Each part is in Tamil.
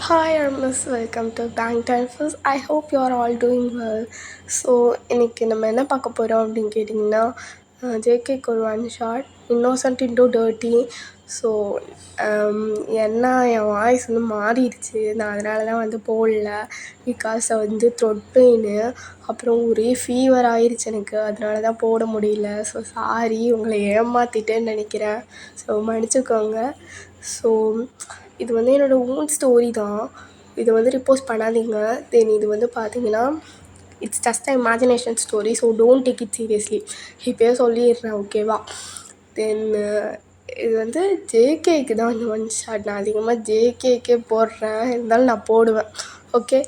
Hi, Armas. Welcome to Bank Time First. I hope you are all doing well. So இன்றைக்கி நம்ம என்ன பார்க்க போகிறோம் அப்படின்னு கேட்டிங்கன்னா ஜேகேக்கு ஒரு one shot innocent into dirty. So என்ன என் வாய்ஸ் வந்து மாறிடுச்சு. நான் அதனால தான் வந்து போடல. பிகாஸ் வந்து த்ரோட் பெயின், அப்புறம் ஒரே ஃபீவர் ஆயிடுச்சு எனக்கு. அதனால தான் போட முடியல. ஸோ சாரி, உங்களை ஏமாற்றிட்டேன்னு நினைக்கிறேன். ஸோ மன்னிச்சுக்கோங்க. ஸோ இது வந்து என்னோடய ஓன் ஸ்டோரி தான். இதை வந்து ரிப்போஸ்ட் பண்ணாதீங்க. தென் இது வந்து பார்த்தீங்கன்னா it's just a imagination story. So don't take it seriously. இப்போயே சொல்லிடுறேன், ஓகேவா? தென் இது வந்து ஜேகேக்கு தான் இந்த ஒன் ஷாட். நான் அதிகமாக ஜேகேக்கே போடுறேன், இருந்தாலும் நான் போடுவேன், ஓகே?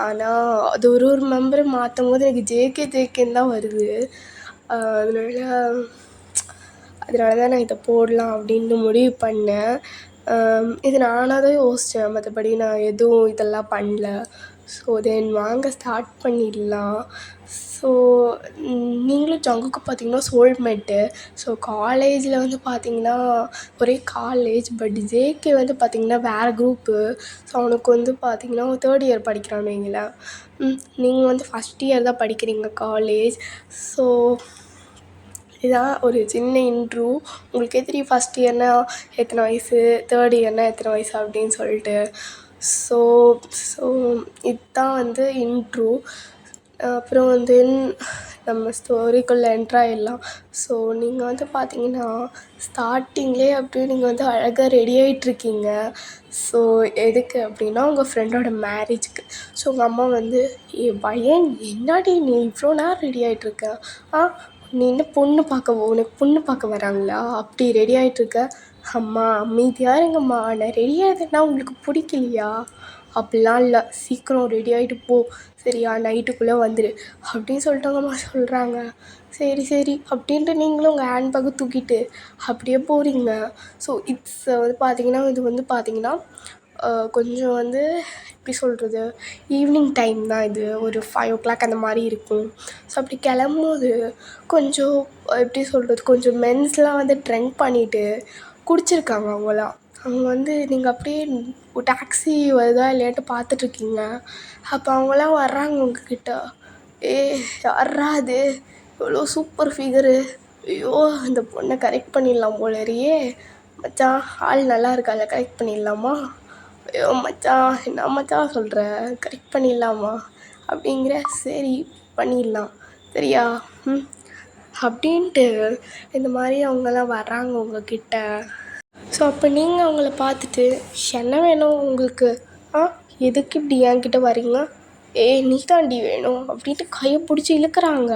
ஆனால் அது ஒரு மெம்பரை மாற்றும் போது எனக்கு ஜேகேன்னு தான் வருது. அதனால தான் நான் இதை போடலாம் அப்படின்னு முடிவு பண்ணேன். இது நானாக தான் யோசித்தேன், மற்றபடி நான் எதுவும் இதெல்லாம் பண்ணல. ஸோ தென் வாங்க ஸ்டார்ட் பண்ணிடலாம். ஸோ நீங்களும் ஜங்குக்கு பார்த்தீங்கன்னா சோல்மேட்டு. ஸோ காலேஜில் வந்து பார்த்தீங்கன்னா ஒரே காலேஜ், பட் ஜேகே வந்து பார்த்திங்கன்னா வேறு குரூப்பு. ஸோ அவனுக்கு வந்து பார்த்திங்கன்னா 3rd இயர் படிக்கிறான்னு வைங்களேன். நீங்கள் வந்து ஃபஸ்ட் இயர் தான் படிக்கிறீங்க காலேஜ். ஸோ இதுதான் ஒரு சின்ன இன்ட்ரூ. உங்களுக்கே தெரியும் ஃபஸ்ட் இயர்னால் எத்தனை வயசு, 3rd இயர்னால் எத்தனை வயசு அப்படின்னு சொல்லிட்டு. ஸோ இதுதான் வந்து இன்ட்ரூ. அப்புறம் வந்து நம்ம ஸ்டோரிக்குள்ளே என்ட்ராயிடலாம். ஸோ நீங்கள் வந்து பார்த்தீங்கன்னா ஸ்டார்டிங்லேயே அப்படியே நீங்கள் வந்து அழகாக ரெடி ஆகிட்ருக்கீங்க. ஸோ எதுக்கு அப்படின்னா உங்கள் ஃப்ரெண்டோட மேரேஜுக்கு. ஸோ உங்கள் அம்மா வந்து, பையன் என்னாடி நீ இவ்வளோ நேரம் ரெடி ஆகிட்ருக்க, நீ என்ன உனக்கு பொண்ணு பார்க்க வராங்களா, அப்படி ரெடி ஆகிட்ருக்க? அம்மா அமைதியாக இருங்கம்மா, நான் ரெடி ஆகுதுன்னா உங்களுக்கு பிடிக்கலையா? அப்படிலாம் இல்லை, சீக்கிரம் ரெடி ஆகிட்டு போ, சரியா? நைட்டுக்குள்ளே வந்துடு அப்படின்னு சொல்லிட்டு அவங்க அம்மா சொல்கிறாங்க. சரி அப்படின்ட்டு நீங்களும் உங்கள் ஹேண்ட்பேக்கை தூக்கிட்டு அப்படியே போகிறீங்க. ஸோ இட்ஸ் வந்து பார்த்திங்கன்னா இது வந்து பார்த்திங்கன்னா கொஞ்சம் வந்து எப்படி சொல்கிறது, ஈவினிங் டைம் தான் இது. ஒரு 5 o'clock அந்த மாதிரி இருக்கும். ஸோ அப்படி கிளம்பும்போது கொஞ்சம் எப்படி சொல்கிறது, கொஞ்சம் மென்ஸ்லாம் வந்து ட்ரிங்க் பண்ணிவிட்டு குடிச்சிருக்காங்க அவங்களாம். அவங்க வந்து நீங்கள் அப்படியே டாக்ஸி வருதா இல்லையான்ட்டு பார்த்துட்ருக்கீங்க. அப்போ அவங்களாம் வர்றாங்க உங்ககிட்ட. யார்ரா அது, எவ்வளோ சூப்பர் ஃபிகரு, ஐயோ இந்த பொண்ணை கரெக்ட் பண்ணிடலாம் போலறியே மச்சான், ஆள் நல்லா இருக்கால, கரெக்ட் பண்ணிடலாமா? ஐயோ மச்சான், என்ன மச்சான் சொல்கிற, கரெக்ட் பண்ணிடலாமா அப்படிங்கிற? சரி பண்ணிடலாம், சரியா? அப்படின்ட்டு இந்த மாதிரி அவங்கெல்லாம் வர்றாங்க உங்ககிட்ட. ஸோ அப்போ நீங்கள் அவங்கள பார்த்துட்டு என்ன வேணும் உங்களுக்கு, எதுக்கு இப்படி என்கிட்ட வரீங்க, நீ தாண்டி வேணும் அப்படின்ட்டு கையை பிடிச்சி இழுக்கிறாங்க.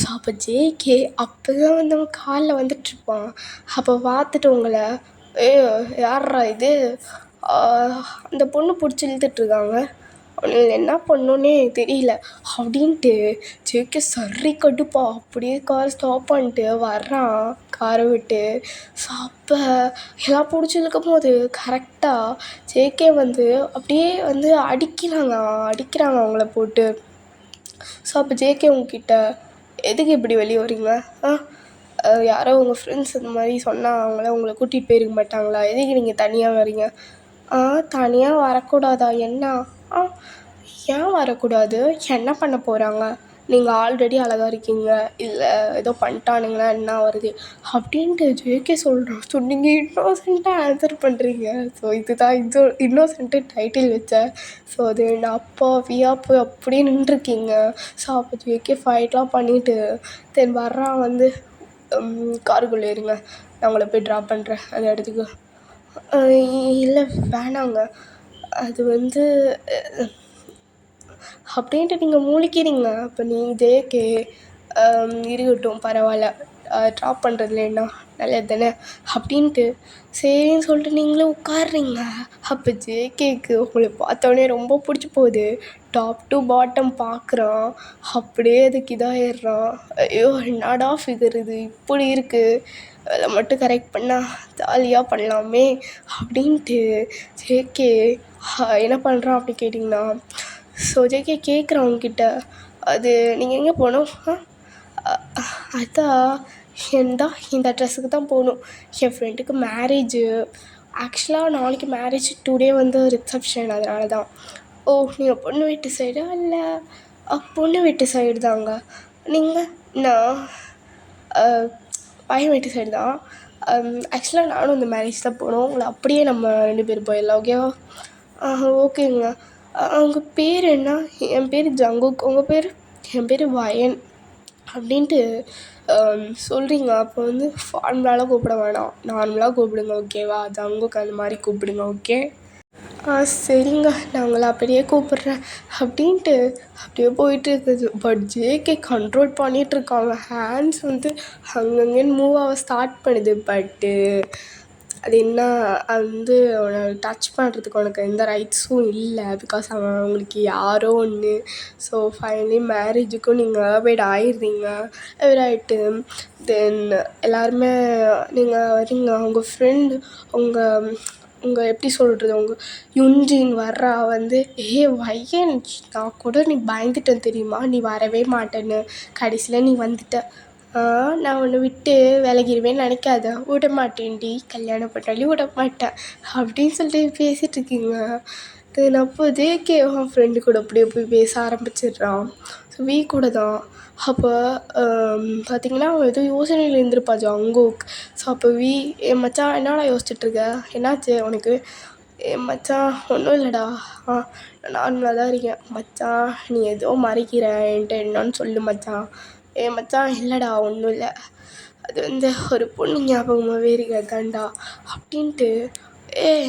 ஸோ அப்போ ஜேகே அப்போ தான் வந்து அவன் காலில் வந்துட்டுருப்பான். அப்போ பார்த்துட்டு உங்களை, யார்ரா இது, அந்த பொண்ணு பிடிச்சி இழுத்துட்ருக்காங்க, அவனுக்கு என்ன பண்ணுன்னே தெரியல அப்படின்ட்டு ஜேகே சரி கடுப்பா அப்படியே கார் ஸ்டாப் பண்ணிட்டு வர்றான் காரை விட்டு. ஸோ அப்போ எல்லாம் பிடிச்சி இழுக்கும் போது கரெக்டாக ஜேகே வந்து அப்படியே வந்து அடிக்கிறாங்க அவங்கள போட்டு. ஸோ அப்போ ஜேகே உங்ககிட்ட, எதுக்கு இப்படி வெளியே வரீங்க, யாரோ உங்கள் ஃப்ரெண்ட்ஸ் இந்த மாதிரி சொன்னால் அவங்கள உங்களை கூட்டிகிட்டு போயிருக்க மாட்டாங்களா, எதுக்கு நீங்கள் தனியாக வரீங்க? தனியாக வரக்கூடாதா, என்ன, ஏன் வரக்கூடாது, என்ன பண்ண போகிறாங்க, நீங்கள் ஆல்ரெடி அழகாக இருக்கீங்க, இல்லை ஏதோ பண்ணிட்டானுங்களா என்ன வருது அப்படின்ட்டு ஜேகே சொல்கிறான். ஸோ நீங்கள் இன்னோசென்ட்டாக ஆன்சர் பண்ணுறீங்க. ஸோ இதுதான் இன்னோசென்ட்டு டைட்டில் வச்சேன். ஸோ அது நான் அப்பாவியாக போய் அப்படியே நின்றுருக்கீங்க. ஸோ அப்போ ஜேகே ஃபைட்லாம் பண்ணிவிட்டு தென் வர்றான் வந்து, காருக்குள்ளே இருங்க, நான் உங்களை போய் ட்ராப் பண்ணுறேன் அந்த இடத்துக்கு. இல்லை வேணாங்க, அது வந்து அப்படின்ட்டு நீங்கள் முழிக்கிறீங்க. அப்போ நீ ஜேகே இருக்கட்டும் பரவாயில்ல, ட்ராப் பண்ணுறதுல என்ன நல்லது தானே அப்படின்ட்டு சரின்னு சொல்லிட்டு நீங்களும் உட்காடுறீங்க. அப்போ ஜேகேக்கு உங்களை பார்த்தோன்னே ரொம்ப பிடிச்சி போகுது. டாப் டு பாட்டம் பார்க்குறான், அப்படியே அதுக்கு இதாகிடுறான். ஐயோ என்னடா ஃபிகர் இது இப்படி இருக்குது, அதில் மட்டும் கரெக்ட் பண்ணால் ஜாலியாக பண்ணலாமே அப்படின்ட்டு ஜேகே என்ன பண்ணுறான் அப்படி கேட்டிங்கன்னா, ஸோ ஜேகே கேட்குறான் அவங்கக்கிட்ட, அது நீங்கள் எங்கே போகணும், அதான் இந்த ட்ரெஸ்ஸுக்கு தான் போகணும், என் ஃப்ரெண்டுக்கு மேரேஜு, ஆக்சுவலாக நாளைக்கு மேரேஜ், டுடே வந்து ரிசப்ஷன். அதனால தான். ஓ, நீங்கள் பொண்ணு வீட்டு சைடா இல்லை? பொண்ணு வீட்டு சைடு தாங்க. நீங்கள்? நான் பையன் வீட்டு சைடு தான். ஆக்சுவலாக நானும் இந்த மேரேஜ் தான் போகணும். உங்களை அப்படியே நம்ம 2 பேர் போயிடலாம், ஓகேவா? ஓகேங்க. அவங்க பேர் என்ன? என் பேர் ஜங்குக். உங்கள் பேர்? என் பேர் வயன் அப்படின்ட்டு சொல்கிறீங்க. அப்போ வந்து ஃபார்முலாலாம் கூப்பிட வேணாம், நார்மலாக கூப்பிடுங்க, ஓகேவா? ஜங்குக் அந்த மாதிரி கூப்பிடுங்க, ஓகே? சரிங்க, நான் உங்களை அப்படியே கூப்பிட்றேன் அப்படின்ட்டு அப்படியே போயிட்டுருக்குது. பட் ஜேகே கண்ட்ரோல் பண்ணிகிட்ருக்காங்க. ஹேண்ட்ஸ் வந்து அங்கங்கேன்னு மூவ் ஆக ஸ்டார்ட் பண்ணுது. பட்டு அது என்ன, அது வந்து அவனை டச் பண்ணுறதுக்கு உனக்கு எந்த ரைட்ஸும் இல்லை. பிகாஸ் அவன் அவங்களுக்கு யாரோ ஒன்று. ஸோ ஃபைனலி மேரேஜுக்கும் நீங்கள் அவாய்ட் ஆயிடுறீங்க. அவாய்ட் ஆகிட்டு தென் எல்லாருமே நீங்கள் வரீங்க. உங்கள் ஃப்ரெண்டு, உங்கள் எப்படி சொல்கிறது, உங்கள் யுன்ஜின் வர்றா வந்து, வயன், நான் கூட நீ பயந்துட்டேன் தெரியுமா, நீ வரவே மாட்டேன்னு. கடைசியில் நீ வந்துட்ட. நான் உன்னை விட்டு விலகிடுவேன்னு நினைக்காத. விட மாட்டேன்டி, கல்யாணம் பண்ணாலும் விட மாட்டேன் அப்படின்னு சொல்லிட்டு பேசிகிட்ருக்கீங்க. தென் அப்போ ஜேகே அவன் ஃப்ரெண்டு கூட அப்படியே போய் பேச ஆரம்பிச்சிடுறான். ஸோ வீ கூட தான். அப்போ பார்த்திங்கன்னா அவன் ஏதோ யோசனையில் இருந்திருப்பா ஜங்குக். ஸோ அப்போ என் மச்சான் என்னடா யோசிச்சுட்ருக்க, என்னாச்சு உனக்கு? என் மச்சான் ஒன்றும் இல்லைடா, நான் நார்மலாக தான் இருக்கேன். மச்சான் நீ ஏதோ மறைக்கிற என்கிட்ட, என்னன்னு சொல்லு மச்சான். என் மச்சான் இல்லைடா ஒன்றும் இல்லை, அது வந்து ஒரு பொண்ணு ஞாபகமாகவே இருக்காண்டா அப்படின்ட்டு.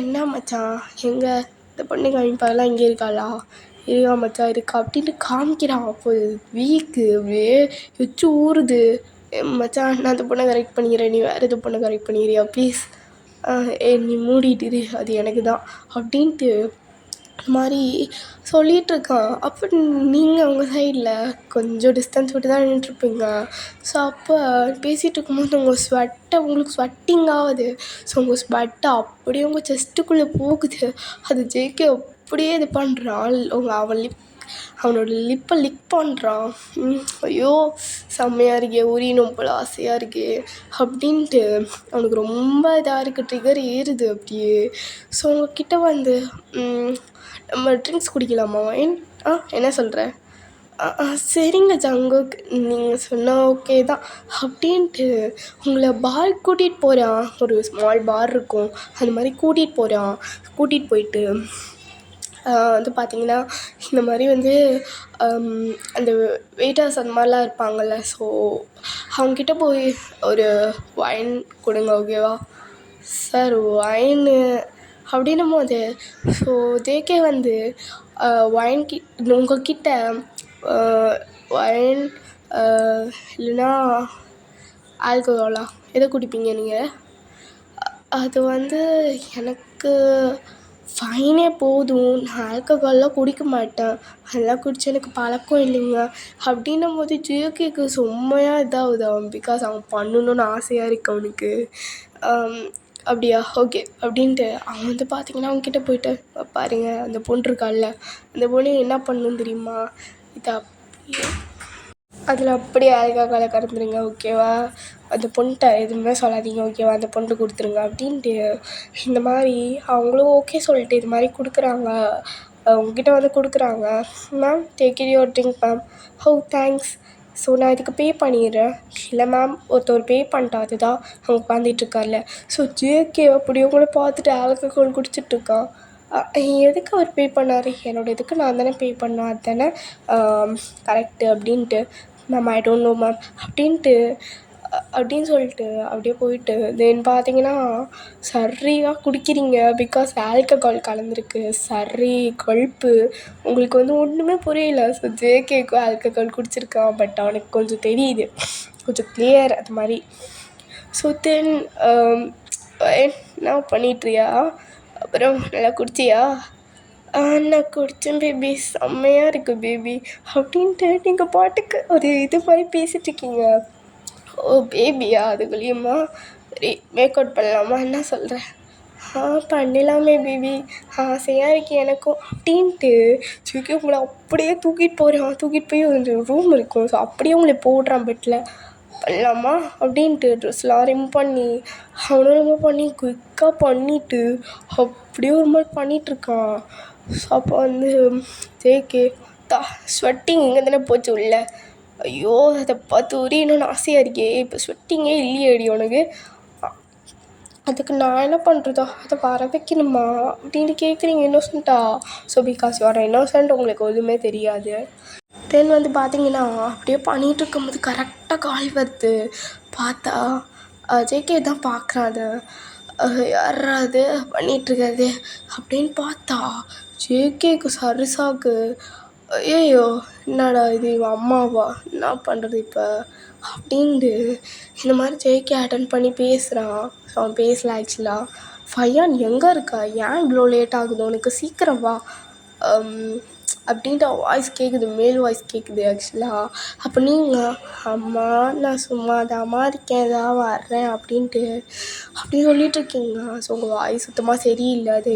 என்ன மச்சான், எங்கே இந்த பொண்ணு காமிப்பாலாம் இங்கே இருக்காளா? இருக்கா மச்சான், இருக்கா அப்படின்ட்டு காமிக்கிறான். அப்போ வீக்கு அப்படியே வச்சு ஊறுது. மச்சான் நான் அந்த பொண்ணை கரெக்ட் பண்ணிக்கிறேன், நீ வேறு எது பொண்ணை கரெக்ட் பண்ணிக்கிறியா ப்ளீஸ்? நீ மூடிட்டு அது எனக்கு தான் அப்படின்ட்டு மாதிரி சொல்லிகிட்ருக்கான். அப்போ நீங்கள் உங்கள் சைடில் கொஞ்சம் டிஸ்டன்ஸ் விட்டு தான் நின்றுட்டுருப்பீங்க. ஸோ அப்போ பேசிகிட்டு இருக்கும்போது உங்களுக்கு ஸ்வெட்டிங் ஆகுது. ஸோ உங்கள் ஸ்வெட்டை அப்படியே உங்கள் செஸ்ட்டுக்குள்ளே போகுது. அது ஜேகே அப்படியே இது பண்ணுறான். அவனோட லிப்பை லிக் பண்ணுறான். ஐயோ செம்மையாக இருக்கே, உரியணும் போல் ஆசையாக இருக்கே அப்படின்ட்டு அவனுக்கு ரொம்ப இதாக இருக்குது, ட்ரிகர் ஏறுது அப்படியே. ஸோ உங்ககிட்ட வந்து நம்ம ட்ரிங்க்ஸ் குடிக்கலாமா வைன்? என்ன சொல்கிற? சரிங்க ஜங்குக், நீங்கள் சொன்னால் ஓகே தான் அப்படின்ட்டு உங்களை பார் கூட்டிகிட்டு போகிறான். ஒரு ஸ்மால் பார் இருக்கும், அந்த மாதிரி கூட்டிகிட்டு போயிட்டு வந்து பார்த்திங்கன்னா இந்த மாதிரி வந்து அந்த வெயிட்டர்ஸ் அந்த மாதிரிலாம் இருப்பாங்கள்ல. ஸோ அவங்கக்கிட்ட போய் ஒரு வைன் கொடுங்க, ஓகேவா? சார் வைனு அப்படின்னும் போது ஸோ ஜேகே வந்து உங்கள்கிட்ட வைன் இல்லைன்னா ஆல்கஹாலா எதை குடிப்பீங்க நீங்கள்? அது வந்து எனக்கு ஃபைனே போதும், நான் ஆல்கஹால்லாம் குடிக்க மாட்டேன், அதெல்லாம் குடிச்சு எனக்கு பழக்கம் இல்லைங்க அப்படின்னும் போது ஜேகேக்கு செம்மையாக இதாகுது. அவன் பிகாஸ் அவன் பண்ணணுன்னு ஆசையாக இருக்குது அவனுக்கு. அப்படியா, ஓகே அப்படின்ட்டு அவன் வந்து பார்த்திங்கன்னா அவன்கிட்ட போய்ட்டு, பாருங்க அந்த பொண்ணு இருக்கால்ல, அந்த பொண்ணு என்ன பண்ணணும் தெரியுமா, இதை அப்படியே அதில் அப்படியே ஆல்கஹாலை கலந்துருங்க, ஓகேவா? அந்த பொண்ணுகிட்ட எதுவுமே சொல்லாதீங்க, ஓகேவா? அந்த பொண்ணு கொடுத்துருங்க அப்படின்ட்டு இந்த மாதிரி அவங்களும் ஓகே சொல்லிட்டு இது மாதிரி கொடுக்குறாங்க. உங்ககிட்ட வந்து கொடுக்குறாங்க. Ma'am take it your drink ma'am. Thanks. So நான் இதுக்கு பே பண்ணிடுறேன். இல்லை மேம், ஒருத்தர் பே பண்ணிட்டா, அதுதான் அவங்க உட்காந்துட்ருக்கார்ல. ஸோ ஜேகே அப்படி உங்களை பார்த்துட்டு ஆல்கஹால் குடிச்சிட்ருக்கான். எதுக்கு அவர் பே பண்ணார்? என்னோடய இதுக்கு நான் தானே பே பண்ணேன், அது தானே கரெக்டு அப்படின்ட்டு. Ma'am I don't know ma'am அப்படின்ட்டு அப்படின்னு சொல்லிட்டு அப்படியே போயிட்டு தென் பார்த்தீங்கன்னா சரியாக குடிக்கிறீங்க. பிகாஸ் ஆல்கஹால் கலந்துருக்கு, சரி கொழுப்பு. உங்களுக்கு வந்து ஒன்றுமே புரியல. ஸோ ஜேகேக்கு ஆல்கஹால் குடிச்சிருக்கான், பட் அவனுக்கு கொஞ்சம் தெரியுது, கொஞ்சம் கிளியர் அது மாதிரி. ஸோ தென் என்ன பண்ணிட்டுறியா? அப்புறம் நல்லா குடிச்சியா? நான் குடித்தேன் பேபி, செம்மையாக இருக்குது பேபி அப்படின்ட்டு நீங்கள் பாட்டுக்கு ஒரு இது மாதிரி பேசிகிட்ருக்கீங்க. ஓ பேபியா, அதுக்குள்ளேயுமா? சரி மேக் அவுட் பண்ணலாமா, என்ன சொல்கிறேன்? பண்ணிடலாமே பேபி, ஆசையாக இருக்கு எனக்கும் அப்படின்ட்டு சுக்கி உங்களை அப்படியே தூக்கிட்டு போய் ஒரு ரூம் இருக்கும். ஸோ அப்படியே உங்களை போடுறான் பெட்டில். பண்ணலாமா அப்படின்ட்டு ட்ரெஸ்லாம் ரிமூவ் பண்ணி அவனும் ரிமூவ் பண்ணி குயிக்காக பண்ணிவிட்டு அப்படியே ஒரு மாதிரி பண்ணிகிட்ருக்கான். ஸோ அப்போ வந்து ஜேகே ஸ்வெட்டிங் இங்கே தானே போச்சு உள்ள. ஐயோ அதை பார்த்து உரியணும்னு ஆசையாக இருக்கே. இப்போ ஸ்வெட்டிங்கே இல்லையேடி உனக்கு. அதுக்கு நான் என்ன பண்ணுறதா, அதை வர வைக்கணுமா அப்படின்னு கேட்குறீங்க இன்னோசென்ட்டா. So because you are innocent, உங்களுக்கு எதுவுமே தெரியாது. தென் வந்து பார்த்தீங்கன்னா அப்படியே பண்ணிகிட்டு இருக்கும்போது கரெக்டாக கால் வருது. பார்த்தா ஜேகே தான் பார்க்குறான். அதை யாராவது பண்ணிகிட்ருக்காது அப்படின்னு பார்த்தா ஜேகேக்கு சருசாக்கு. ஐயோ என்னடா இது, இவன் அம்மாவா, என்ன பண்ணுறது இப்போ அப்படின்ட்டு இந்த மாதிரி ஜேகே அட்டன் பண்ணி பேசுகிறான். ஸோ அவன் பேசல. ஆக்சுவலாக ஃபையான் எங்கே இருக்கா, ஏன் இவ்வளோ லேட் ஆகுது உனக்கு, சீக்கிரம் வா அப்படின்ட்டு வாய்ஸ் கேட்குது, மேல் வாய்ஸ் கேட்குது ஆக்சுவலாக. அப்போ நீங்கள் அம்மா நான் சும்மா தாம்மா இருக்கேன், ஏதாவது வர்றேன் அப்படின்ட்டு அப்படி சொல்லிகிட்ருக்கீங்க. ஸோ உங்கள் வாய்ஸ் சுத்தமாக சரியில்லை. அது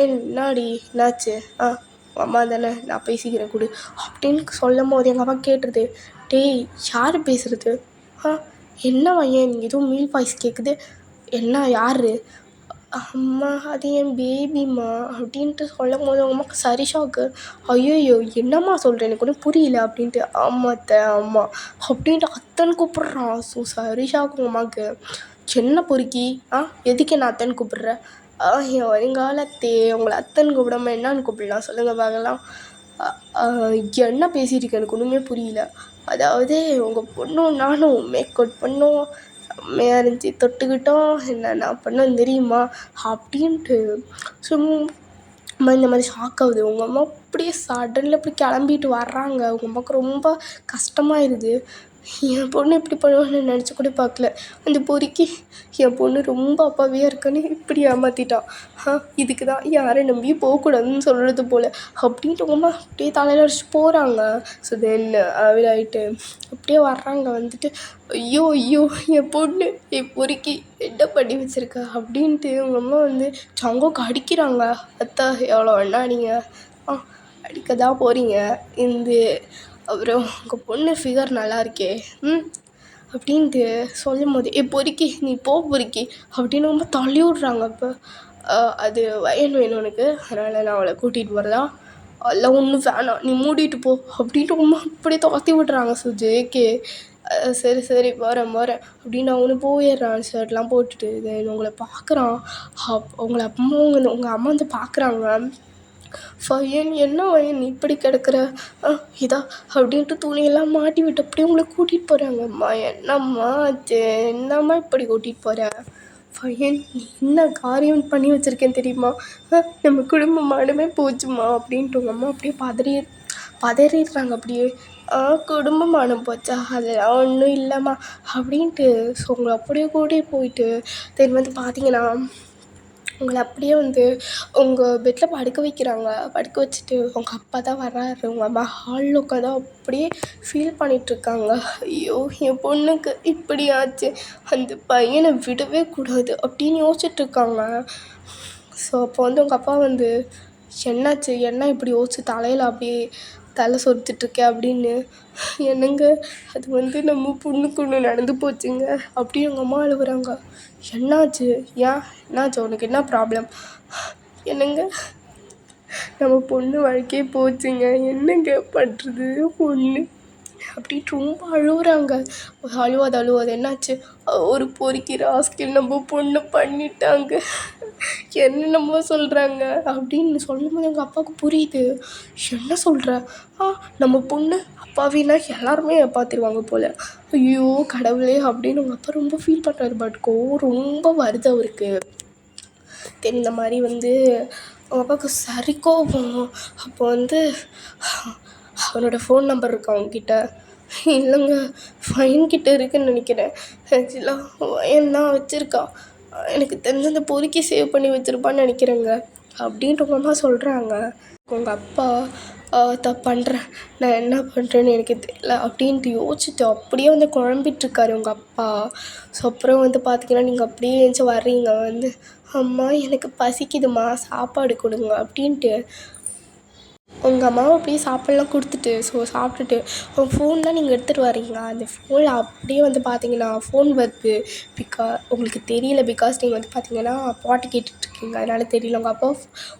என்னாடி என்னாச்சு, அம்மா தானே நான் பேசிக்கிறேன் கொடு அப்படின்னு சொல்லும் போது எங்கள் அப்பா கேட்டுருது. டேய் யார் பேசுகிறது, என்ன பையன் எதுவும் மீல் வாய்ஸ் கேட்குது, என்ன யார், அம்மா அது என் பேபிம்மா அப்படின்ட்டு சொல்லும் போது அவங்க அம்மாவுக்கு சரி ஷாக்கு. ஐயோ என்னம்மா சொல்கிறேன், எனக்கு ஒன்றும் புரியல அப்படின்ட்டு. ஆமாம் அத்தை அம்மா அப்படின்ட்டு அத்தனை கூப்பிட்றான். ஸோ சரி ஷாக்கு உங்கள் அம்மாவுக்கு. என்ன பொறுக்கி, எதுக்கு என்ன அத்தைன்னு கூப்பிட்றேன், என் வருங்காலத்தே உங்களை அத்தனை கூப்பிடாம என்னான்னு கூப்பிடலாம் சொல்லுங்கள் பார்க்கலாம். என்ன பேசிகிட்டு இருக்கேன், எனக்கு ஒன்றுமே புரியல. அதாவது உங்கள் பொண்ணும் நானும் மேக் அவுட் பண்ணோம், செம்மையாக இருந்துச்சு, தொட்டுக்கிட்டோம், என்னென்ன பண்ணோம் தெரியுமா அப்படின்ட்டு சும்மா இந்த மாதிரி ஷாக் ஆகுது. உங்கள் அம்மா அப்படியே சடனில் இப்படி கிளம்பிட்டு வர்றாங்க. உங்கள் அம்மாவுக்கு ரொம்ப கஷ்டமாயிருது. என் பொண்ணு இப்படி பண்ணுவான்னு நினச்சி கூட பார்க்கல. அந்த பொறுக்கி என் பொண்ணு ரொம்ப அப்பாவியாக இருக்குன்னு இப்படி ஏமாற்றிட்டான். இதுக்கு தான் யாரை நம்பி போகக்கூடாதுன்னு சொல்கிறது போல் அப்படின்ட்டு உங்கள் அம்மா அப்படியே தலையில் அடிச்சுட்டு போகிறாங்க. ஸோ தென் ஆகிட்டு அப்படியே வர்றாங்க. வந்துட்டு ஐயோ என் பொண்ணு என் பொறுக்கி என்ன பண்ணி வச்சுருக்கா அப்படின்ட்டு உங்கள் அம்மா வந்து சங்கோக்கு அடிக்கிறாங்க. அத்தா எவ்வளோ வேணா நீங்கள் அடிக்க தான் போகிறீங்க, அப்புறம் உங்கள் பொண்ணு ஃபிகர் நல்லா இருக்கே அப்படின்ட்டு சொல்லும் போது பொறுக்கி நீ பொறுக்கி அப்படின்னு ரொம்ப தள்ளி விட்றாங்க. அப்போ அது வயன் வேணும் எனக்கு, அதனால் நான் அவளை கூட்டிகிட்டு போகிறதா, அதெல்லாம் ஒன்றும் வேணாம் நீ மூடிட்டு போ அப்படின்ட்டு ரொம்ப அப்படியே துரத்தி விட்றாங்க. ஸோ ஜேகே சரி போகிறேன் அப்படின்னு அவனு போயிடுறான். ஷர்ட்லாம் போட்டுட்டு உங்களை பார்க்குறான். உங்களை உங்கள் அம்மா வந்து பார்க்குறாங்க. ஃபையன் என்ன வயன் இப்படி கிடக்குற, இதா அப்படின்ட்டு துணியெல்லாம் மாட்டி விட்டு அப்படியே உங்களை கூட்டிகிட்டு போகிறாங்க. அம்மா என்னம்மா ஆச்சு, என்னம்மா இப்படி கூட்டிகிட்டு போகிற, ஃபையன் நீ என்ன காரியம் பண்ணி வச்சுருக்கேன் தெரியுமா, நம்ம குடும்பமானமே போச்சுமா அப்படின்ட்டு உங்கள் அம்மா அப்படியே பதறிடுறாங்க. அப்படியே குடும்பமானம் போச்சா, அதெல்லாம் ஒன்றும் இல்லைம்மா அப்படின்ட்டு. ஸோ உங்களை அப்படியே கூட்டிகிட்டு போயிட்டு தென் வந்து பார்த்தீங்கன்னா உங்களை அப்படியே வந்து உங்கள் பெட்டில் படுக்க வைக்கிறாங்க. படுக்க வச்சுட்டு உங்கள் அப்பா தான் வர்றாரு. உங்கள் அம்மா ஹாலில் உட்காந்து அப்படியே ஃபீல் பண்ணிகிட்ருக்காங்க. ஐயோ என் பொண்ணுக்கு இப்படி ஆச்சு, அந்த பையனை விடவே கூடாது அப்படின்னு யோசிச்சுட்ருக்காங்க. ஸோ அப்போ வந்து உங்கள் அப்பா வந்து என்னாச்சு, என்ன இப்படி யோசிச்சு தலையில் அப்படியே தலை சொரிச்சிட்ருக்கேன் அப்படின்னு. என்னங்க அது வந்து நம்ம பொண்ணுக்கு ஒன்று நடந்து போச்சுங்க அப்படின்னு எங்கள் அம்மா அழுகுறாங்க. என்னாச்சு, என்னாச்சு உனக்கு, என்ன ப்ராப்ளம், என்னங்க நம்ம பொண்ணு வாழ்க்கையே போச்சுங்க, என்னங்க பண்ணுறது பொண்ணு அப்படின்ட்டு ரொம்ப அழுகுறாங்க. அழுவாது என்னாச்சு, ஒரு பொறுக்கி ராஸ்கல் நம்ம பொண்ணு பண்ணிட்டாங்க, என்னென்னமோ சொல்கிறாங்க அப்படின்னு சொல்லும்போது எங்கள் அப்பாவுக்கு புரியுது. என்ன சொல்கிற, நம்ம பொண்ணு அப்பாவின்னா எல்லாருமே பார்த்துருவாங்க போல், ஐயோ கடவுளே அப்படின்னு உங்கள் அப்பா ரொம்ப ஃபீல் பண்ணுறாரு. பட் ரொம்ப வருது அவருக்கு. இந்த மாதிரி வந்து அவங்க அப்பாவுக்கு சரி கோபம். அப்போ வந்து அவனோட ஃபோன் நம்பர் இருக்கு அவங்கக்கிட்ட. இல்லைங்க ஃபைன்கிட்ட இருக்குதுன்னு நினைக்கிறேன். ஆக்சுவலாக ஃபைன் தான் வச்சுருக்கான், எனக்கு தெரிஞ்ச அந்த பொறுக்கி சேவ் பண்ணி வச்சுருப்பான்னு நினைக்கிறேங்க அப்படின்ட்டு உங்கள் அம்மா சொல்கிறாங்க. உங்கள் அப்பா பண்ணுறேன், நான் என்ன பண்ணுறேன்னு எனக்கு தெரியல அப்படின்ட்டு யோசிச்சுட்டு அப்படியே வந்து குழம்பிட்டுருக்காரு உங்கள் அப்பா. ஸோ அப்புறம் வந்து பார்த்திங்கன்னா நீங்கள் அப்படியே எழுந்துச்சி வர்றீங்க. வந்து அம்மா எனக்கு பசிக்குதுமா சாப்பாடு கொடுங்க அப்படின்ட்டு உங்கள் அம்மாவை அப்படியே சாப்பாடுலாம் கொடுத்துட்டு சாப்பிட்டுட்டு உங்கள் ஃபோன் தான் நீங்கள் எடுத்துகிட்டு வரீங்க. அந்த ஃபோனில் அப்படியே வந்து பார்த்தீங்கன்னா ஃபோன் வருது. உங்களுக்கு தெரியல. பிகாஸ் நீங்கள் வந்து பார்த்தீங்கன்னா பாட்டு கேட்டுட்ருக்கீங்க. அதனால் தெரியல. உங்கள் அப்பா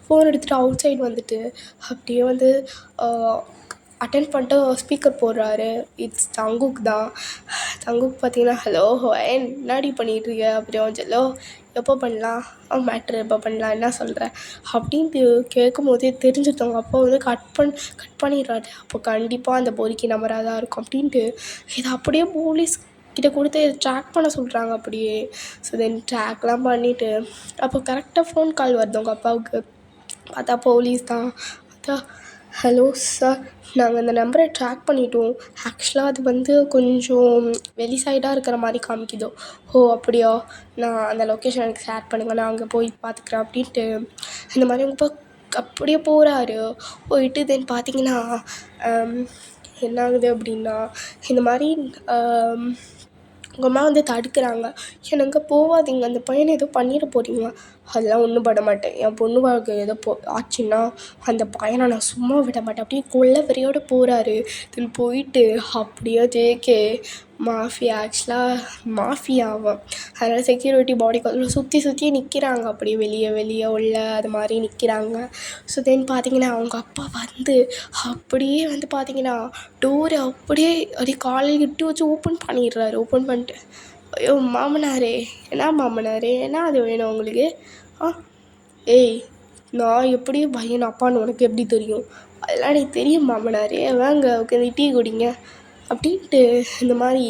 ஃபோன் எடுத்துகிட்டு அவுட் சைடு வந்துட்டு அப்படியே வந்து அட்டெண்ட் பண்ணிட்டு ஸ்பீக்கர் போடுறாரு. இட்ஸ் தங்குக் தான். தங்குக் பார்த்தீங்கன்னா, ஹலோ என்னாடி பண்ணிகிட்ருக்க? அப்புறம் செல்லோ எப்போ பண்ணலாம்? மேட்ரு எப்போ பண்ணலாம்? என்ன சொல்கிற? அப்படின்ட்டு கேட்கும்போதே தெரிஞ்சுட்டவங்க அப்பா வந்து கட் பண்ணிடுறாரு. அப்போ கண்டிப்பாக அந்த பொறுக்கி நம்பராக தான் இருக்கும் அப்படின்ட்டு இதை அப்படியே போலீஸ் கிட்ட கொடுத்து ட்ராக் பண்ண சொல்கிறாங்க அப்படியே. ஸோ தென் ட்ராக்லாம் பண்ணிவிட்டு அப்போ கரெக்டாக ஃபோன் கால் வருது உங்கள் அப்பாவுக்கு. பார்த்தா போலீஸ் தான். பார்த்தா, ஹலோ சார், நாங்கள் அந்த நம்பரை ட்ராக் பண்ணிட்டோம். ஆக்சுவலாக அது வந்து கொஞ்சம் வெளி சைடாக இருக்கிற மாதிரி காமிக்குதோ. ஓ அப்படியா, நான் அந்த லொக்கேஷன் எனக்கு ஷேர் பண்ணுங்கள், நான் அங்கே போய் பார்த்துக்குறேன் அப்படின்ட்டு இந்த மாதிரி உங்கள் அப்பா அப்படியே போகிறாரு. போயிட்டு தென் பார்த்தீங்கன்னா என்ன ஆகுது அப்படின்னா இந்த மாதிரி உங்கள் அம்மா வந்து தடுக்கிறாங்க. எனக்கு போகாதீங்க, அந்த பையனை ஏதோ பண்ணிட போகிறீங்க. அதெல்லாம் ஒன்றும் பண்ண மாட்டேன். என் பொண்ணு வாழ்க்கை ஏதோ ஆச்சுன்னா அந்த பையனை நான் சும்மா விட மாட்டேன். அப்படியே கொல்ல வெறியோடு போகிறாரு. தென் போயிட்டு அப்படியே ஜேகே மாஃபியா, ஆக்சுவலாக மாஃபியாவான். அதனால் செக்யூரிட்டி பாடி கார்டில் சுற்றி நிற்கிறாங்க. அப்படியே வெளியே உள்ள அது மாதிரி நிற்கிறாங்க. ஸோ தென் பார்த்தீங்கன்னா அவங்க அப்பா வந்து அப்படியே வந்து பார்த்தீங்கன்னா டோரை அப்படியே காலையில் இட்டு வச்சு ஓப்பன் பண்ணிடுறாரு. ஓப்பன் பண்ணிட்டு, ஐயோ மாமனாரே, என்ன மாமனாரே, என்ன அது வேணும் உங்களுக்கு? ஏய், நான் எப்படி பையன் அப்பான்னு உனக்கு எப்படி தெரியும்? அதெல்லாம் எனக்கு தெரியும் மாமனாரே, வாங்க உட்காந்து டீ குடிங்க அப்படின்ட்டு இந்த மாதிரி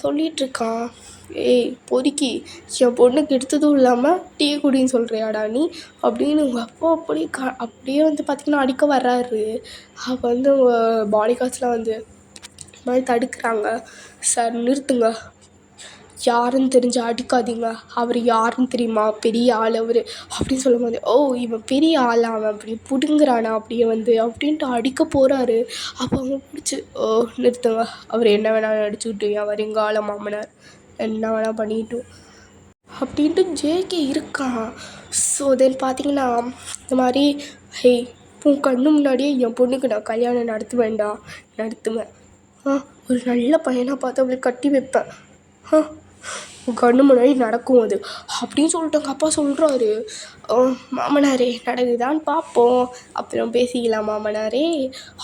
சொல்லிகிட்ருக்கான். ஏய் பொறுக்கி, என் பொண்ணுக்கு எடுத்ததும் இல்லாமல் டீ குடின்னு சொல்கிறியாடா நீ அப்படின்னு உங்கள் அப்பா அப்படியே வந்து பார்த்திங்கன்னா அடிக்க வர்றாரு. அப்போ வந்து உங்கள் பாடி கார்ட்ஸ்லாம் வந்து இந்த மாதிரி தடுக்கிறாங்க. சார் நிறுத்துங்க, யாருன்னு தெரிஞ்சு அடிக்காதீங்க, அவர் யாருன்னு தெரியுமா, பெரிய ஆள் அவர் அப்படின்னு சொல்லும்போது, ஓ இவன் பெரிய ஆளா, அவன் அப்படி பிடுங்குறானா அப்படியே வந்து அப்படின்ட்டு அடிக்க போகிறாரு. அப்போ அவங்க பிடிச்சி, ஓ நிறுத்துங்க, அவர் என்ன வேணாலும் அடிச்சுக்கிட்டு என் வருங்கால மாமனார் என்ன வேணால் பண்ணிட்டோம் அப்படின்ட்டு ஜேகே இருக்கான். ஸோ தென் பார்த்தீங்கன்னா இந்த மாதிரி, ஹேய் உன் கண்ணு முன்னாடியே என் பொண்ணுக்கு நான் கல்யாணம் நடத்துவேன். ஒரு நல்ல பையனாக பார்த்து அவளுக்கு கட்டி வைப்பேன். உன் கண்ணு முன்னாடி நடக்கும் அது அப்படின்னு சொல்லிட்டு எங்கள் அப்பா சொல்கிறாரு. மாமனாரே நடக்குதான்னு பார்ப்போம், அப்புறம் பேசிக்கலாம் மாமனாரே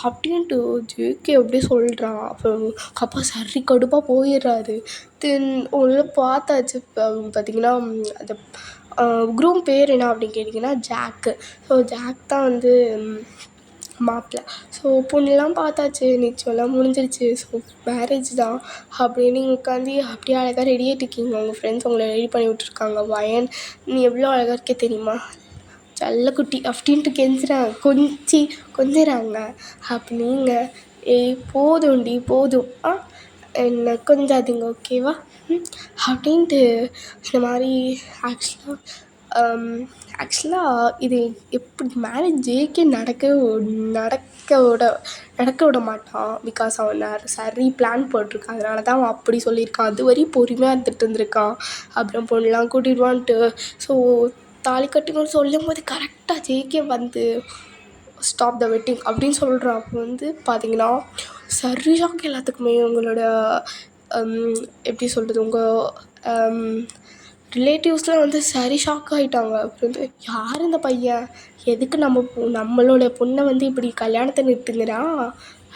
அப்படின்ட்டு ஜேகே அப்படியே சொல்கிறான். அப்புறம் அப்பா சரி கடுப்பாக போயிடுறாரு. தென் உள்ள பார்த்தாச்சு. பார்த்திங்கன்னா அந்த குரூம் பேர் என்ன அப்படின்னு கேட்டிங்கன்னா ஜாக்கு. ஸோ ஜாக் தான் வந்து மாப்பிள்ளை. ஸோ பொண்ணுலாம் பார்த்தாச்சு, நிச்சயம்லாம் முடிஞ்சிருச்சு. ஸோ மேரேஜ் தான் அப்படின்னு நீங்கள் உட்காந்து அப்படியே அழகாக ரெடி ஆகிட்டு இருக்கீங்க. உங்கள் ஃப்ரெண்ட்ஸ் உங்களை ரெடி பண்ணி விட்ருக்காங்க. வயன் நீ எவ்வளோ அழகாக இருக்கே தெரியுமா, செல்லக்குட்டி அப்படின்ட்டு கொஞ்சிறாங்க. அப்போ நீங்கள், ஏய் போதும்டி போதும், என்ன கொஞ்சாதீங்க ஓகேவா அப்படின்ட்டு இந்த மாதிரி ஆக்சுவலாக இது எப்படி மேரேஜ் ஜேகே நடக்க விட மாட்டான். பிகாஸ் அவன் சரி பிளான் போட்டிருக்கான். அதனால தான் அவன் அப்படி சொல்லியிருக்கான். அது வரையும் பொறுமையாக இருந்துட்டு இருந்திருக்கான். அப்புறம் பொண்ணுலாம் கூட்டிடுவான்ட்டு. ஸோ தாலி கட்டிங்கன்னு சொல்லும் போது கரெக்டாக ஜேகே வந்து ஸ்டாப் த வெட்டிங் அப்படின்னு சொல்கிறான். அப்போ வந்து பார்த்திங்கன்னா சரியாக எல்லாத்துக்குமே உங்களோட எப்படி சொல்கிறது, உங்கள் ரிலேட்டிவ்ஸ்லாம் வந்து சரி ஷாக் ஆகிட்டாங்க. அப்புறம் வந்து யார் இந்த பையன், எதுக்கு நம்மளோட பொண்ணை வந்து இப்படி கல்யாணத்தை நிறுத்துங்கிறான்,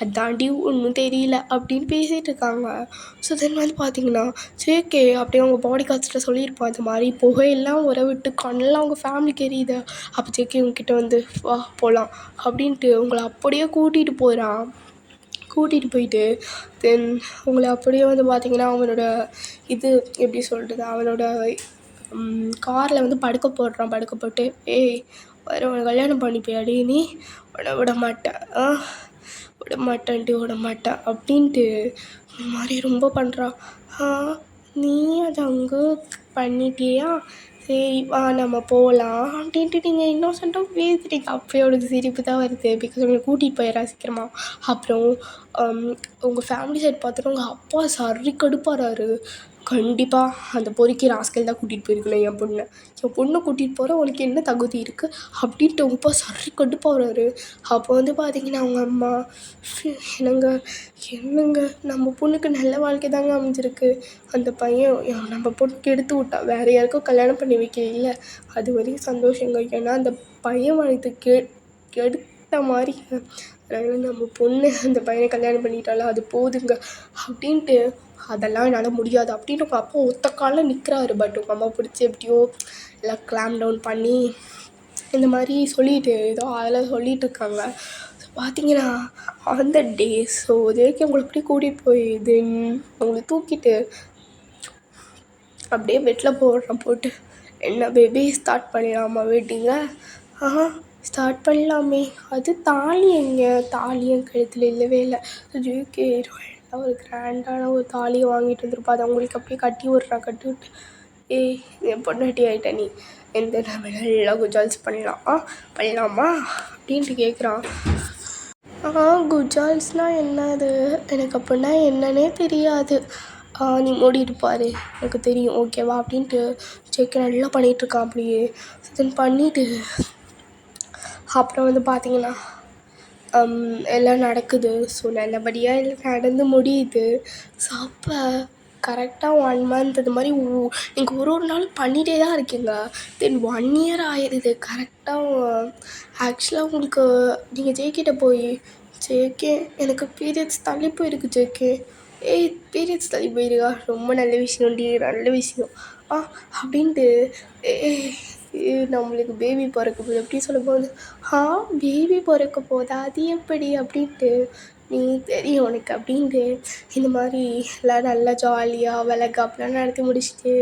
அதாண்டி ஒன்றும் தெரியல அப்படின்னு பேசிகிட்டு இருக்காங்க. ஸோ தென் வந்து பார்த்திங்கன்னா ஜேகே அப்படியே அவங்க பாடி கார்ட்ஸ்கிட்ட சொல்லியிருப்பான். இந்த மாதிரி புகையெல்லாம் விட்டு கண்ணெல்லாம் அவங்க ஃபேமிலிக்கு எரியுது. அப்போ ஜேகே உங்ககிட்ட வந்து வா போகலாம் அப்படின்ட்டு உங்களை அப்படியே கூட்டிகிட்டு போயிட்டு தென் உங்களை அப்படியே வந்து பார்த்திங்கன்னா அவனோட இது எப்படி சொல்கிறது, அவனோட காரில் வந்து படுக்க போட்டு, ஏய் உன்னை கல்யாணம் பண்ணிப்பியாடி நீ, விட மாட்டேன் அப்படின்ட்டு இந்த மாதிரி ரொம்ப பண்ணுறான். நீ அதை அங்கே பண்ணிட்டியா, சரி வா நம்ம போகலாம் அப்படின்ட்டு நீங்கள் இன்னோசென்ட்டாக பேசிட்டீங்க. அப்போயே அவனுக்கு சிரிப்பு தான் வருது. பிகாஸ் உங்களை கூட்டிகிட்டு போயிடறா சீக்கிரமாக. அப்புறம் உங்கள் ஃபேமிலி சைட் பார்த்தோன்னா உங்கள் அப்பா சரி கடுப்பாகிறாரு. கண்டிப்பாக அந்த பொறுக்கி ராஸ்கல் தான் கூட்டிகிட்டு போயிருக்கணும் என் பொண்ணை கூட்டிகிட்டு போகிற உனக்கு என்ன தகுதி இருக்குது அப்படின்ட்டு அவங்க அப்பா சரி கடுப்பாகிறாரு. அப்போ வந்து பார்த்தீங்கன்னா அவங்க அம்மா, என்னங்க என்னங்க நம்ம பொண்ணுக்கு நல்ல வாழ்க்கை தாங்க அமைஞ்சிருக்கு, அந்த பையன் நம்ம பொண்ணுக்கு எடுத்து விட்டா வேறு யாருக்கும் கல்யாணம் பண்ணி வைக்க இல்லை, அது வரையும் சந்தோஷங்க. ஏன்னா அந்த பையன் வாழ்க்கை கெடுத்த மாதிரி, அதனால் நம்ம பொண்ணு அந்த பையனை கல்யாணம் பண்ணிட்டாலும் அது போதுங்க அப்படின்ட்டு, அதெல்லாம் என்னால் முடியாது அப்படின்ட்டு உங்கள் அப்பா ஒத்த காலில் நிற்கிறாரு. பட் உங்கள் அம்மா பிடிச்சி எப்படியோ எல்லாம் கிளாம் டவுன் பண்ணி இந்த மாதிரி சொல்லிட்டு ஏதோ அதில் சொல்லிகிட்டு இருக்காங்க. ஸோ பார்த்தீங்கன்னா அந்த டே ஸோ ஜேகே உங்களை அப்படியே கூட்டிகிட்டு போய் தென் உங்களை தூக்கிட்டு அப்படியே பெட்டில் போட்டு என்ன பேபி ஸ்டார்ட் பண்ணிடலாமா வெயிட்டிங்க? ஸ்டார்ட் பண்ணலாமே. அது தாலி எங்கே? தாலி என் கழுத்தில் இல்லவே இல்லை. ஜேகே ஒரு கிராண்டான ஒரு தாலியை வாங்கிட்டு வந்துருப்பா, அதை அவங்களுக்கு அப்படியே கட்டி விட்டு ஏய் என் பொண்டாட்டி ஆகிட்ட நீ, எந்த நம்ம நல்லா குஜால்ஸ் பண்ணலாமா அப்படின்ட்டு கேட்குறான். குஜால்ஸ்னால் என்னது எனக்கு அப்படின்னா என்னன்னே தெரியாது, நீ மூடிட்டு பாரு எனக்கு தெரியும் ஓகேவா அப்படின்ட்டு ஜேகே நல்லா பண்ணிகிட்ருக்கான். அப்படியே தென் பண்ணிவிட்டு அப்புறம் வந்து பார்த்திங்கன்னா எல்லாம் நடக்குது. ஸோ நல்லபடியாக எல்லாம் நடந்து முடியுது. ஸோ அப்போ கரெக்டாக 1 மந்த் இது மாதிரி நீங்கள் ஒரு நாள் பண்ணிகிட்டே தான் இருக்கீங்க. தென் 1 இயர் ஆயிடுது கரெக்டாக. ஆக்சுவலாக உங்களுக்கு நீங்கள் ஜேகிட்ட போய் ஜேகே எனக்கு பீரியட்ஸ் தள்ளி போயிருக்கு ஜேகே, ஏய் பீரியட்ஸ் தள்ளி போயிருக்கா, ரொம்ப நல்ல விஷயம்டி, நல்ல விஷயம் அப்படின்ட்டு நம்மளுக்கு பேபி பிறக்க போகுது அப்படி சொல்லும்போது, பேபி பிறக்க போதா, அது எப்படி அப்படின்ட்டு, நீ தெரியும் உனக்கு அப்படின்ட்டு இந்த மாதிரி எல்லாம் நல்லா ஜாலியாக வளகாப்புலாம் நடத்தி முடிச்சுட்டு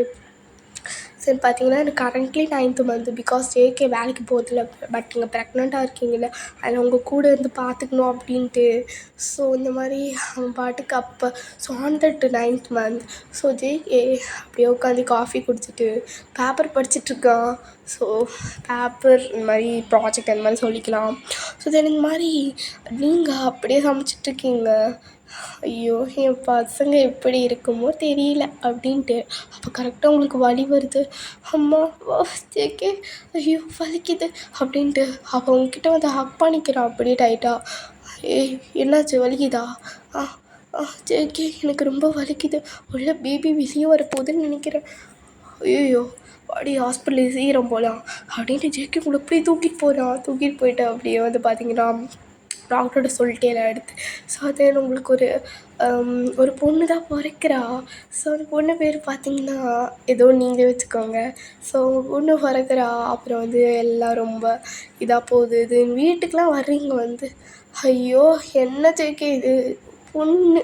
சரி பார்த்தீங்கன்னா எனக்கு currently 9th month because JK வேலைக்கு போகிறதில்ல. பட் நீங்கள் ப்ரெக்னெண்ட்டாக இருக்கீங்கல்ல, அதில் உங்கள் கூட இருந்து பார்த்துக்கணும் அப்படின்ட்டு. ஸோ இந்த மாதிரி அவன் பாட்டுக்கு அப்போ so on that 9th month so JK அப்படியே உட்காந்து காஃபி குடிச்சிட்டு பேப்பர் படிச்சிட்ருக்கான். ஸோ பேப்பர் இந்த மாதிரி ப்ராஜெக்ட் அந்த மாதிரி சொல்லிக்கலாம். ஸோ தென் இந்த மாதிரி நீங்கள் அப்படியே சமைச்சிட்ருக்கீங்க. ஐயோ என் பசங்க எப்படி இருக்குமோ தெரியல அப்படின்ட்டு. அப்போ கரெக்டாக உங்களுக்கு வலி வருது. அம்மா ஜேகே ஐயோ வலிக்குது அப்படின்ட்டு அப்போ உங்ககிட்ட வந்து ஹக் பண்ணிக்கிறான் அப்படியே டைட்டாக. ஏய் என்னாச்சு வலிக்குதா? ஜேகே எனக்கு ரொம்ப வலிக்குது, உள்ள பேபி வெளியே வரப்போகுதுன்னு நினைக்கிறேன். ஐயோ பாடி ஹாஸ்பிட்டல் சீக்கிரம் போகலாம் அப்படின்ட்டு ஜேகே உங்களை அப்படியே தூக்கிட்டு போயிட்டு அப்படியே வந்து பார்த்தீங்கன்னா டாக்டர்கிட்ட சொல்லிட்டே எல்லாம் எடுத்து. ஸோ தென் உங்களுக்கு ஒரு பொண்ணு தான் பிறக்கிறா. ஸோ அந்த பொண்ணு பேர் பார்த்திங்கன்னா ஏதோ நீங்கள் வச்சுக்கோங்க. ஸோ உங்கள் பொண்ணு பிறக்கிறா. அப்புறம் வந்து எல்லாம் ரொம்ப இதாக போகுது. இது வீட்டுக்கெலாம் வர்றீங்க வந்து, ஐயோ என்ன ஜேகே இது பொண்ணு,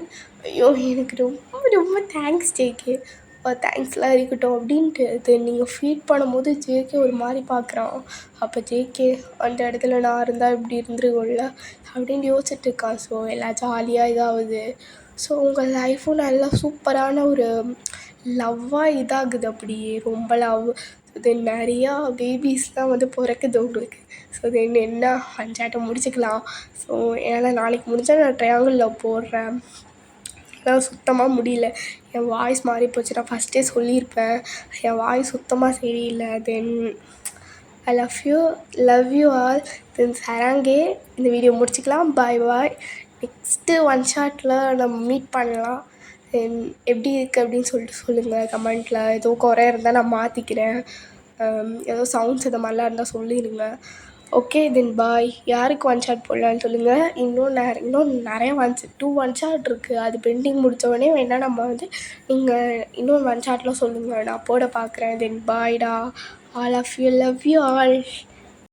ஐயோ எனக்கு ரொம்ப ரொம்ப தேங்க்ஸ் ஜேகே, தேங்க்ஸ்லாம் இருக்கட்டும் அப்படின்ட்டு. இது நீங்கள் ஃபீட் பண்ணும்போது ஜேகே ஒரு மாதிரி பார்க்குறான். அப்போ ஜேகே அந்த இடத்துல நான் இருந்தால் இப்படி இருந்துருக்கும்ல அப்படின்னு யோசிச்சுட்ருக்கான். ஸோ எல்லாம் ஜாலியாக இதாகுது. ஸோ உங்கள் லைஃப்பும் நல்லா சூப்பரான ஒரு லவ்வாக இதாகுது, அப்படியே ரொம்ப லவ். தென் நிறையா பேபிஸ்லாம் வந்து பிறக்குது உங்களுக்கு. ஸோ தென் என்ன அஞ்சாட்டம் முடிச்சுக்கலாம். ஸோ என்னால் நாளைக்கு முடிஞ்சால் நான் ட்ரையாங்கிளில் போடுறேன். என்னால் சுத்தமாக முடியல, என் வாய்ஸ் மாறி போச்சு. நான் ஃபஸ்ட்டே சொல்லியிருப்பேன் என் வாய்ஸ் சுத்தமாக சரியில்லை. தென் ஐ லவ் யூ ஆல். தென் சராங்கே இந்த வீடியோ முடிச்சுக்கலாம். பாய். நெக்ஸ்ட்டு ஒன் ஷாட்டில் நம்ம மீட் பண்ணலாம். தென் எப்படி இருக்குது அப்படின்னு சொல்லிட்டு சொல்லுங்கள் கமெண்ட்டில். ஏதோ குறை இருந்தால் நான் மாற்றிக்கிறேன். ஏதோ சவுண்ட்ஸ் இது மாதிரிலாம் இருந்தால் சொல்லிடுங்க. ஓகே தென் பாய். யாருக்கு ஒன் ஷாட் போடலான்னு சொல்லுங்கள். இன்னும் நிறைய 2 ஒன் ஷாட் இருக்குது. அது பெண்டிங் முடித்தோடனே வேணால் நம்ம வந்து நீங்கள் இன்னும் ஒன் ஷாட்லாம் சொல்லுங்கள், நான் போட பார்க்குறேன். தென் பாய்டா. All of you, love you all.